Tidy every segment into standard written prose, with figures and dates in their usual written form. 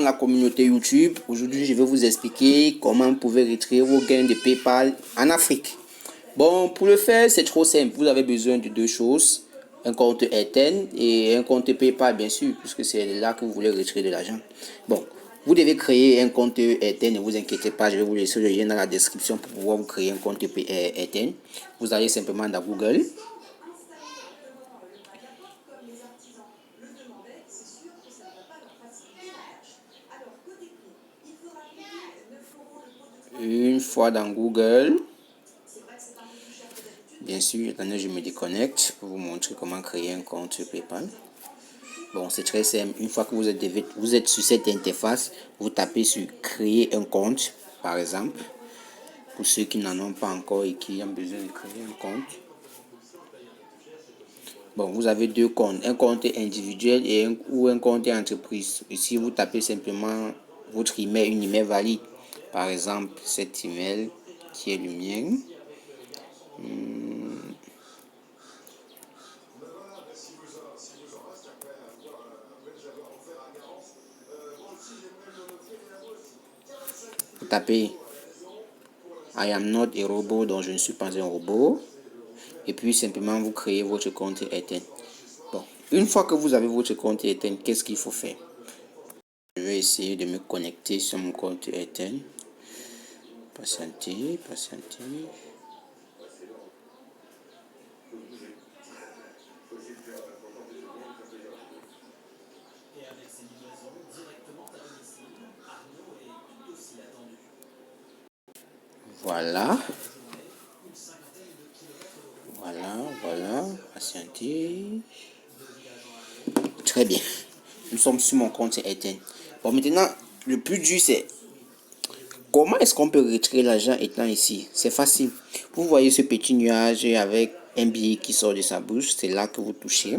La communauté YouTube, aujourd'hui je vais vous expliquer comment vous pouvez retirer vos gains de PayPal en Afrique. Bon, pour le faire, c'est trop simple. Vous avez besoin de deux choses, un compte Airtel et un compte PayPal, bien sûr, puisque c'est là que vous voulez retirer de l'argent. Bon, vous devez créer un compte Airtel, ne vous inquiétez pas, je vais vous laisser le lien dans la description pour pouvoir vous créer un compte Airtel. Vous allez simplement dans Google. Une fois dans Google, bien sûr, attendez, je me déconnecte pour vous montrer comment créer un compte PayPal. Bon, c'est très simple. Une fois que vous êtes sur cette interface, vous tapez sur créer un compte, par exemple, pour ceux qui n'en ont pas encore et qui ont besoin de créer un compte. Bon, vous avez deux comptes, un compte individuel ou un compte entreprise. Ici, vous tapez simplement votre email, une email valide. Par exemple, cet email qui est le mien. Vous tapez I am not a robot, donc je ne suis pas un robot. Et puis simplement vous créez votre compte Airtel. Bon, une fois que vous avez votre compte Airtel, qu'est-ce qu'il faut faire? Je vais essayer de me connecter sur mon compte Airtel. Patientez. Voilà. Patientez. Très bien. Nous sommes sur mon compte Airtel. Bon, maintenant, le plus dur, c'est comment est-ce qu'on peut retirer l'argent étant ici? C'est facile. Vous voyez ce petit nuage avec un billet qui sort de sa bouche. C'est là que vous touchez.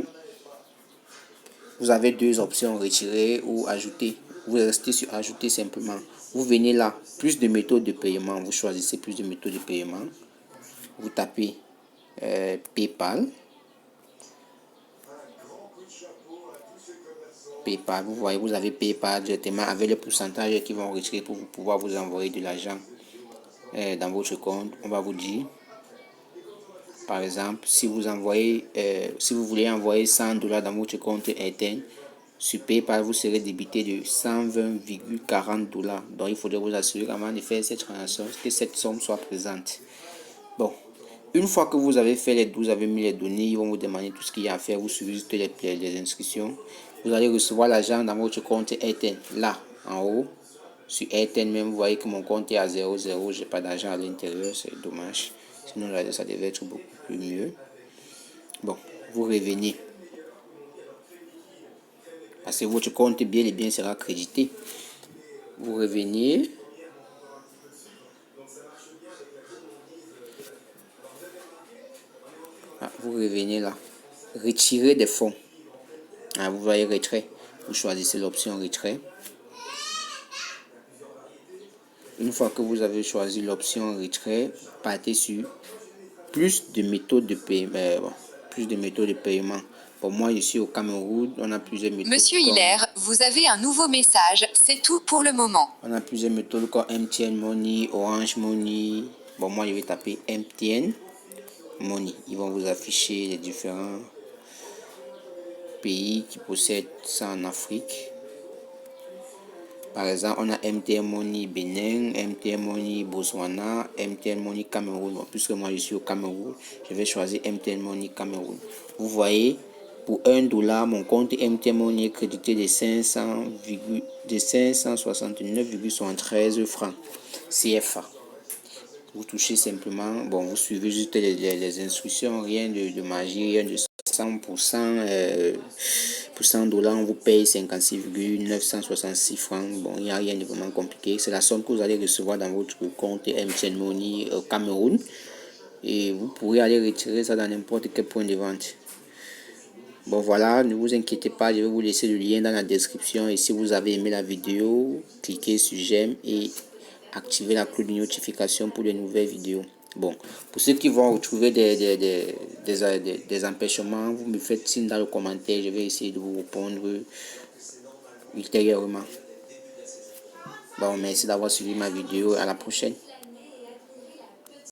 Vous avez deux options, retirer ou ajouter. Vous restez sur ajouter simplement. Vous venez là, plus de méthodes de paiement. Vous choisissez plus de méthodes de paiement. Vous tapez PayPal. PayPal, vous voyez, vous avez PayPal directement avec les pourcentages qui vont retirer pour pouvoir vous envoyer de l'argent dans votre compte. On va vous dire, par exemple, si vous voulez envoyer $100 dans votre compte Airtel, sur PayPal, vous serez débité de 120,40 $. Donc, il faudrait vous assurer avant de faire cette transaction que cette somme soit présente. Bon, une fois que vous avez fait vous avez mis les données, ils vont vous demander tout ce qu'il y a à faire. Vous suivez juste les instructions. Vous allez recevoir l'argent dans votre compte Airtel. Là, en haut, sur Airtel même, vous voyez que mon compte est à 0,0. Je n'ai pas d'argent à l'intérieur, c'est dommage. Sinon, là, ça devait être beaucoup plus mieux. Bon, vous revenez. Parce que votre compte bien et bien sera crédité. Vous revenez. Vous revenez là. Retirer des fonds. Vous voyez retrait. Vous choisissez l'option retrait. Une fois que vous avez choisi l'option retrait, partez sur plus de méthodes de paiement. Pour moi, je suis au Cameroun, on a plusieurs méthodes. Monsieur Hilaire, vous avez un nouveau message, c'est tout pour le moment. On a plusieurs méthodes comme MTN Money, Orange Money. Bon, moi, je vais taper MTN Money. Ils vont vous afficher les différents pays qui possèdent ça en Afrique. Par exemple, on a MTN Money Bénin, MTN Money Botswana, MTN Money Cameroun. Bon, puisque moi je suis au Cameroun, je vais choisir MTN Money Cameroun. Vous voyez, pour $1, mon compte MTN Money est crédité de 569,73 francs CFA. Vous touchez simplement, bon, vous suivez juste les instructions, rien de magie, rien de 100%. Pour $100, on vous paye 56,966 francs. Bon, il n'y a rien de vraiment compliqué. C'est la somme que vous allez recevoir dans votre compte MTN Money au Cameroun. Et vous pourrez aller retirer ça dans n'importe quel point de vente. Bon, voilà, ne vous inquiétez pas, je vais vous laisser le lien dans la description. Et si vous avez aimé la vidéo, cliquez sur j'aime et activez la cloche de notification pour les nouvelles vidéos. Bon, pour ceux qui vont retrouver des empêchements, vous me faites signe dans le commentaire. Je vais essayer de vous répondre ultérieurement. Bon, merci d'avoir suivi ma vidéo. À la prochaine.